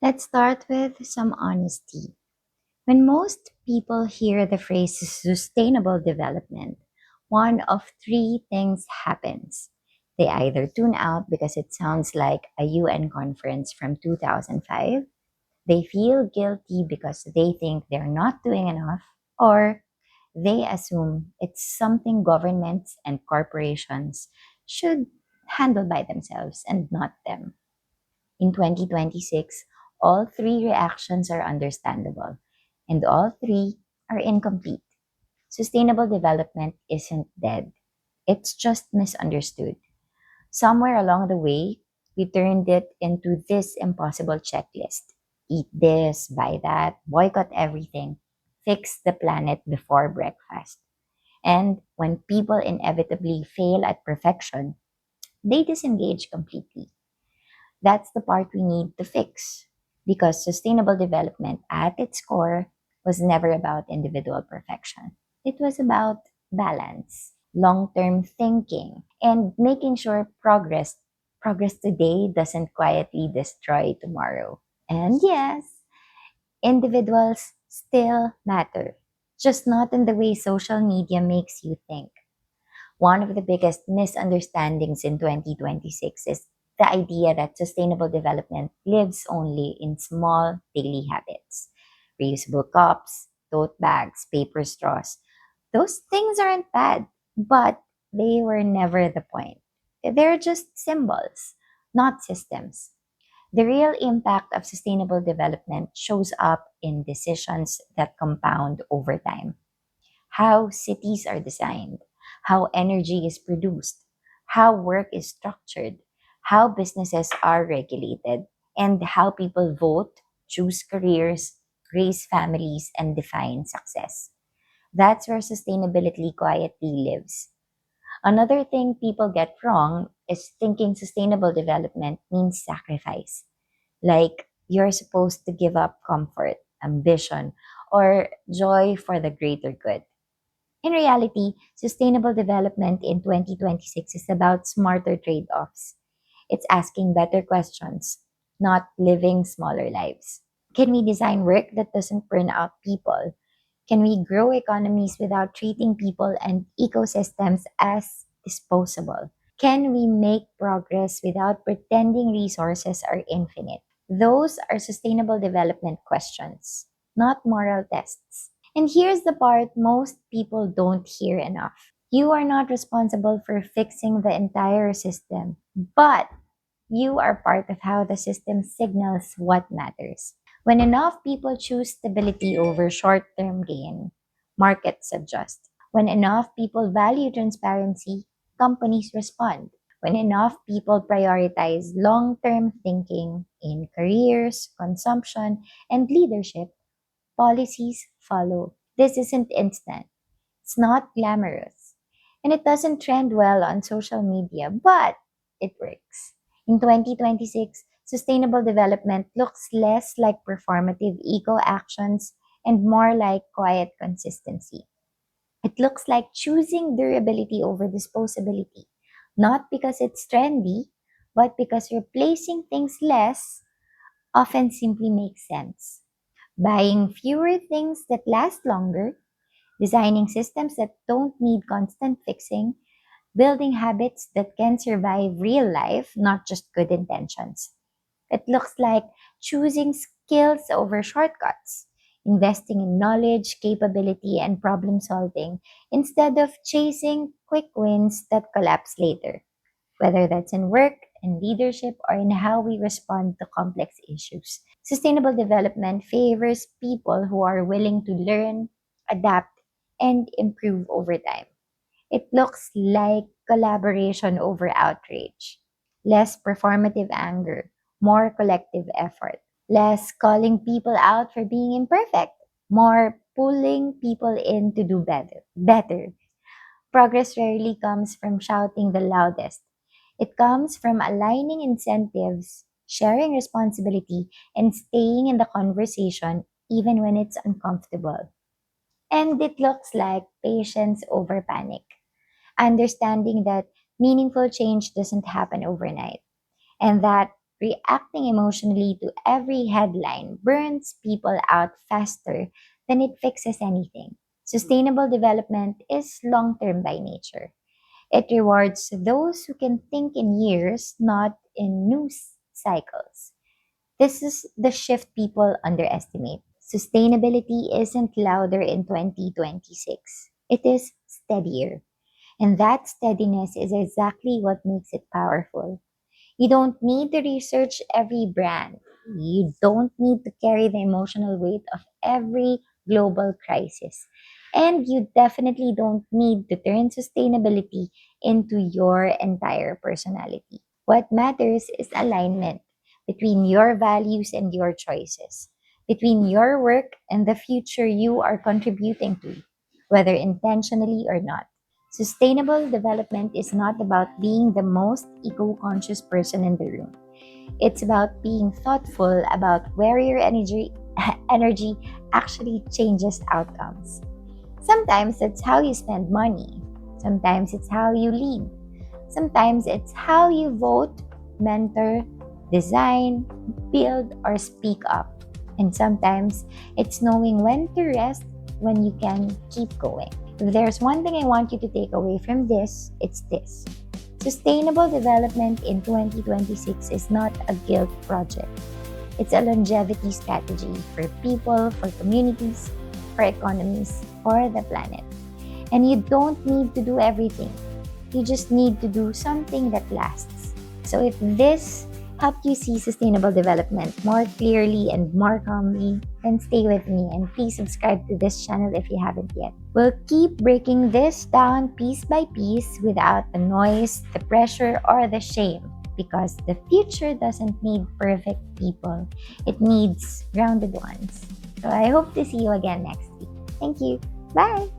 Let's start with some honesty. When most people hear the phrase sustainable development, one of three things happens. They either tune out because it sounds like a UN conference from 2005, they feel guilty because they think they're not doing enough, or they assume it's something governments and corporations should handle by themselves and not them. In 2026, all three reactions are understandable, and all three are incomplete. Sustainable development isn't dead, it's just misunderstood. Somewhere along the way, we turned it into this impossible checklist: eat this, buy that, boycott everything, fix the planet before breakfast. And when people inevitably fail at perfection, they disengage completely. That's the part we need to fix. Because sustainable development at its core was never about individual perfection. It was about balance, long-term thinking, and making sure progress today doesn't quietly destroy tomorrow. And yes, individuals still matter, just not in the way social media makes you think. One of the biggest misunderstandings in 2026 is the idea that sustainable development lives only in small daily habits. Reusable cups, tote bags, paper straws. Those things aren't bad, but they were never the point. They're just symbols, not systems. The real impact of sustainable development shows up in decisions that compound over time: how cities are designed, how energy is produced, how work is structured, how businesses are regulated, and how people vote, choose careers, raise families, and define success. That's where sustainability quietly lives. Another thing people get wrong is thinking sustainable development means sacrifice. Like you're supposed to give up comfort, ambition, or joy for the greater good. In reality, sustainable development in 2026 is about smarter trade offs. It's asking better questions, not living smaller lives. Can we design work that doesn't burn out people? Can we grow economies without treating people and ecosystems as disposable? Can we make progress without pretending resources are infinite? Those are sustainable development questions, not moral tests. And here's the part most people don't hear enough. You are not responsible for fixing the entire system, but you are part of how the system signals what matters. When enough people choose stability over short term gain, markets adjust. When enough people value transparency, companies respond. When enough people prioritize long term thinking in careers, consumption, and leadership, policies follow. This isn't instant. It's not glamorous. And it doesn't trend well on social media, but it works. In 2026, sustainable development looks less like performative eco actions and more like quiet consistency. It looks like choosing durability over disposability, not because it's trendy, but because replacing things less often simply makes sense. Buying fewer things that last longer, designing systems that don't need constant fixing, building habits that can survive real life, not just good intentions. It looks like choosing skills over shortcuts, investing in knowledge, capability, and problem solving instead of chasing quick wins that collapse later, whether that's in work, in leadership, or in how we respond to complex issues. Sustainable development favors people who are willing to learn, adapt, and improve over time. It looks like collaboration over outrage, less performative anger, more collective effort, less calling people out for being imperfect, more pulling people in to do better. Progress rarely comes from shouting the loudest. It comes from aligning incentives, sharing responsibility, and staying in the conversation even when it's uncomfortable. And it looks like patience over panic, understanding that meaningful change doesn't happen overnight, and that reacting emotionally to every headline burns people out faster than it fixes anything. Sustainable development is long term by nature. It rewards those who can think in years, not in news cycles. This is the shift people underestimate. Sustainability isn't louder in 2026. It is steadier. And that steadiness is exactly what makes it powerful. You don't need to research every brand. You don't need to carry the emotional weight of every global crisis. And you definitely don't need to turn sustainability into your entire personality. What matters is alignment between your values and your choices, between your work and the future you are contributing to, whether intentionally or not. Sustainable development is not about being the most eco conscious person in the room. It's about being thoughtful about where your energy actually changes outcomes. Sometimes it's how you spend money. Sometimes it's how you lead. Sometimes it's how you vote, mentor, design, build, or speak up. And sometimes it's knowing when to rest when you can keep going. If there's one thing I want you to take away from this, it's this. Sustainable development in 2026 is not a guilt project. It's a longevity strategy for people, for communities, for economies, for the planet. And you don't need to do everything. You just need to do something that lasts. So if this helped you see sustainable development more clearly and more calmly, then stay with me and please subscribe to this channel if you haven't yet. We'll keep breaking this down piece by piece without the noise, the pressure, or the shame, because the future doesn't need perfect people. It needs grounded ones. So I hope to see you again next week. Thank you. Bye.